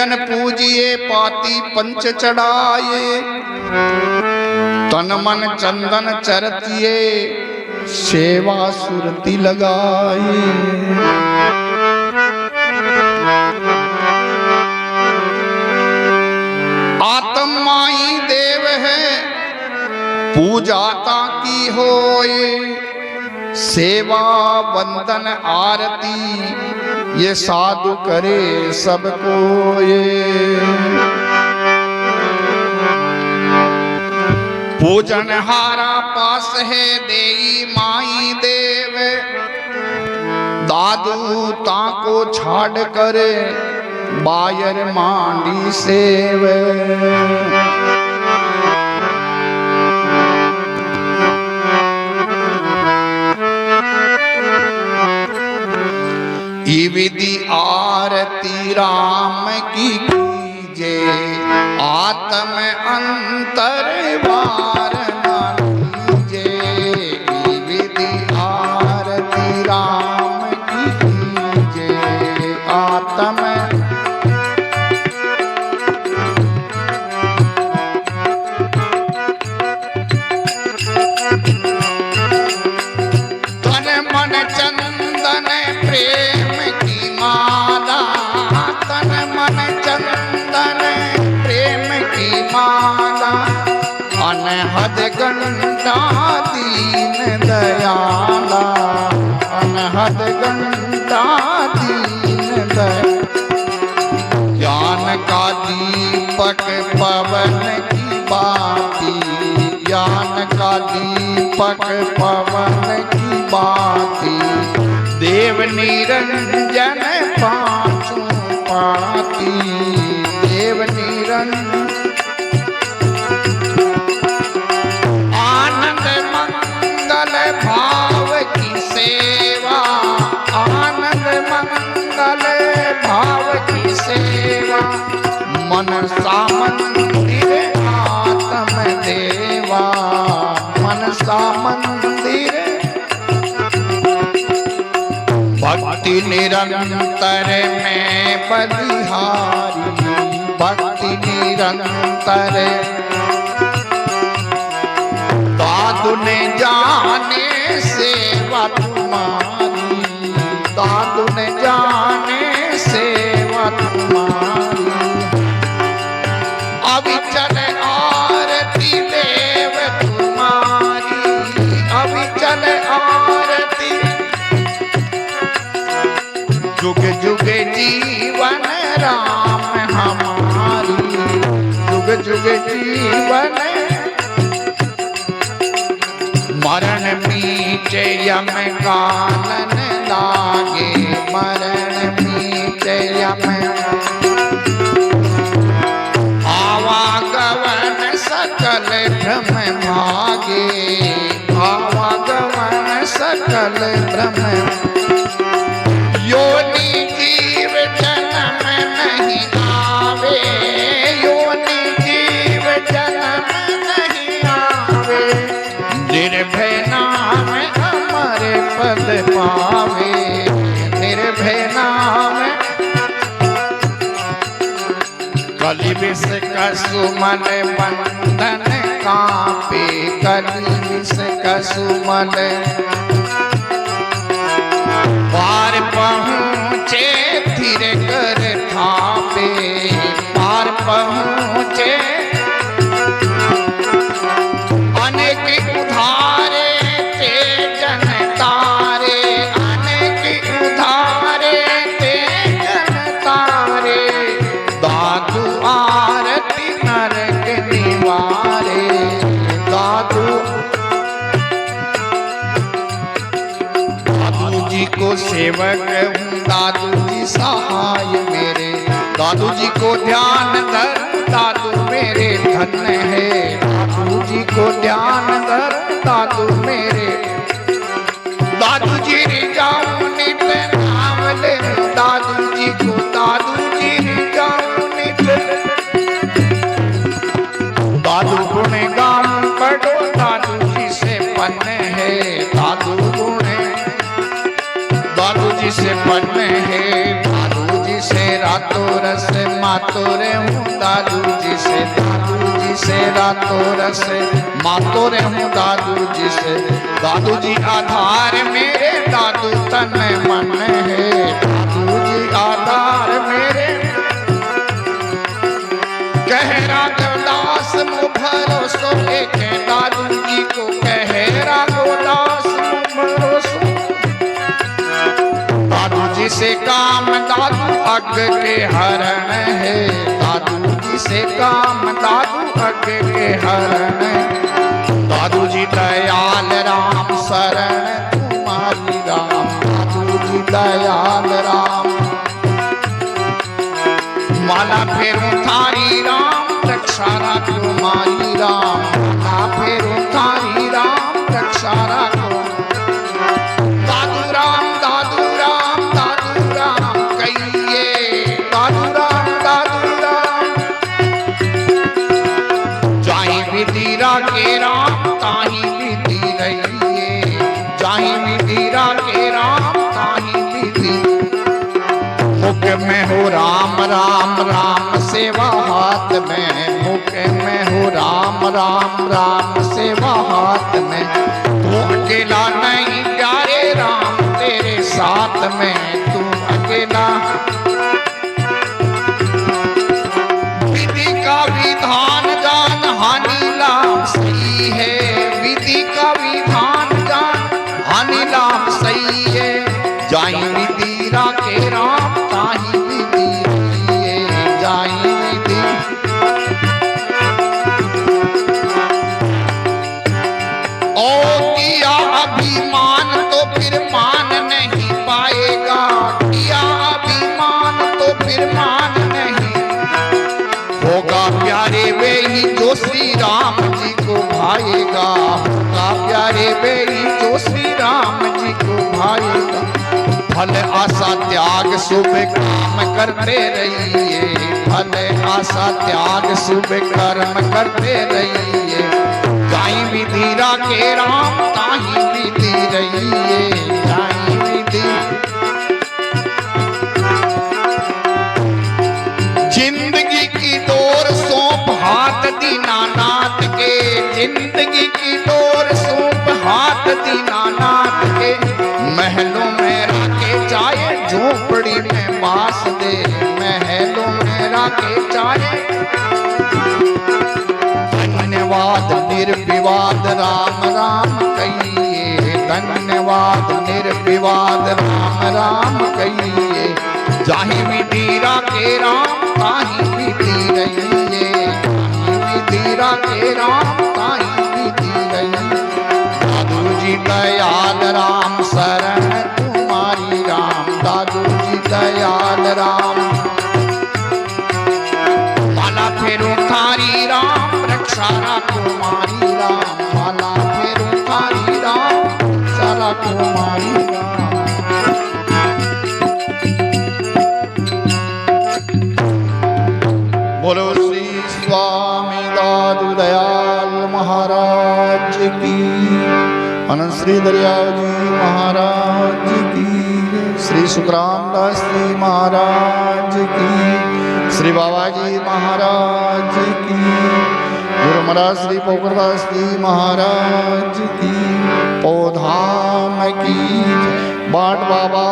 जन पूजिए पाती पंच चढ़ाए, तन मन चंदन चरतिए सेवा सुरति लगाए। आत्माई देव है पूजाता की होए, सेवा वंदन आरती ये साधु करे सबको ये। पूजन हारा पास है देई माई देव, दादू ताको छाड़ करे बायर मांडी सेव। विधि आरती राम की कीजे, आत्म अंतर वार न कीजे। विधि आरती राम की कीजे, आत्म तन मन चंदन प्रेम की माला, तन मन चंदन प्रेम की माला। अनहद गंडा दीन दयाला, अनहद गंडा दीन दयाला। ज्ञान का दीपक पवन की बाती, ज्ञान का दीपक पवन की बाती। देव निरंजन पांचों पाती, देव निरंजन। आनंद मंगल भाव की सेवा, आनंद मंगल भाव की सेवा। मनसा मंदिर आत्म देवा, मनसा मंदिर। भक्ति निरंतर में बलिहारी, भक्ति निरंतर। दादू ने जाने सेवा तुम्हारी, दादू ने जाने सेवा तुम्हारी। अविचल आरती देव तुम्हारी, अविचल आरती। जुग जुग जीवन राम हमारी, जुग जुग जीवन। मरण मीटे यम कानन लागे, मरण मीटे यम। आवागमन सकल भ्रम भागे, आवागमन सकल भ्रम। योनि जीव जन्म नहीं आवे, योनि जीव जन्म नहीं आवे। निर्भय नाम अमर पद पावे, निर्भय नाम। कलि विष कसुमल बंधन कांपे, कलि विष कसुमल। पार पहुँचे फिर कर थापे, पार पहुँचे। अनेक उधारे ते जन तारे, अनेक उधारे ते जन तारे। दादू आरती नरक निवारे, दादू। जी को सेवक हूँ, दादू जी सहाय मेरे। दादू जी को ध्यान धर, दादू मेरे धन है। दादू जी को ध्यान धर, दादू मेरे। दादू जी रिझाऊं नित नाम ले, दादू जी को, दादू जी रिझाऊं नित। दादू गुण गाऊं पढ़ो, दादू जी से पन है। दादू गुण दादू जी से पन है, दादू जी से रातों रस मातो रे हूँ दादू जी से, दादू जी से रातों रस मातो रे हूँ दादू जी से। दादू जी आधार मेरे दादू तन मन है, दादू जी आधार मेरे। कह राघवदास मो भरोसो एक दादू जी को, कह राघवदास मो भरोसो। दादू जी से काम दादू अग के हरण है, दादू जी से काम दादू अग के हरण। दादू जी दयाल राम शरण तुम्हारी राम, दादू जी दयाल राम। माला फेरू थारी राम रक्षा राखो मारी राम, माला फेरू थारी राम रक्षा राखो। दादू राम दादू राम दादू राम कहिए, दादू राम दादू राम। जाहि विधि राखे राम ताहि विधि रहिए, जाहि विधि राखे राम ताहि विधि। मुख में हो राम राम राम सेवा हाथ में, मुख में हो राम राम राम सेवा हाथ में। तू अकेला नहीं प्यारे राम तेरे साथ में, तू अकेला। विधि का विधान जान हानि लाभ सही है, विधि का विधान जान हानि लाभ सही है। जाहि विधि राखे राम ताहि विधि रहिए, जाहि विधि। ओ किया अभिमान तो फिर मान नहीं पाएगा, किया अभिमान तो फिर मान नहीं। होगा प्यारे वे ही जो श्री राम जी को भाएगा, होगा प्यारे वे ही जो श्री राम जी को भाएगा। फल आशा त्याग शुभ काम करते रहिए, फल आशा त्याग शुभ कर्म करते रहिए। जाहि विधि राखे राम ताहि विधि रहिए, जाहि विधि। जिंदगी की डोर सौंप हाथ दीनानाथ के, जिंदगी की डोर सौंप हाथ दीनानाथ के। महलों में राखे चाहे झोपड़ी में बास दे, महलों में राखे चाहे। धन्यवाद निर्विवाद राम राम कहिए, धन्यवाद निर्विवाद राम राम कहिए। जाहि विधि राखे राम ताहि विधि रहिए, जाहि विधि राखे राम ताहि विधि रहिए। दादू जी दयाल राम शरण तुम्हारी राम, दादू जी दयाल राम। माला फेरू थारी राम रक्षा राखो मारी राम, माला फेरू थारी राम रक्षा राखो मारी राम। बोलो श्री स्वामी दादू दयाल महाराज की, अनंत श्री दरियाव जी महाराज की, श्री सुखराम दास जी महाराज की, श्री बाबा जी महाराज की, गुरु महाराज श्री पोखरदास जी महाराज की, पौधाम की, बाट बाबा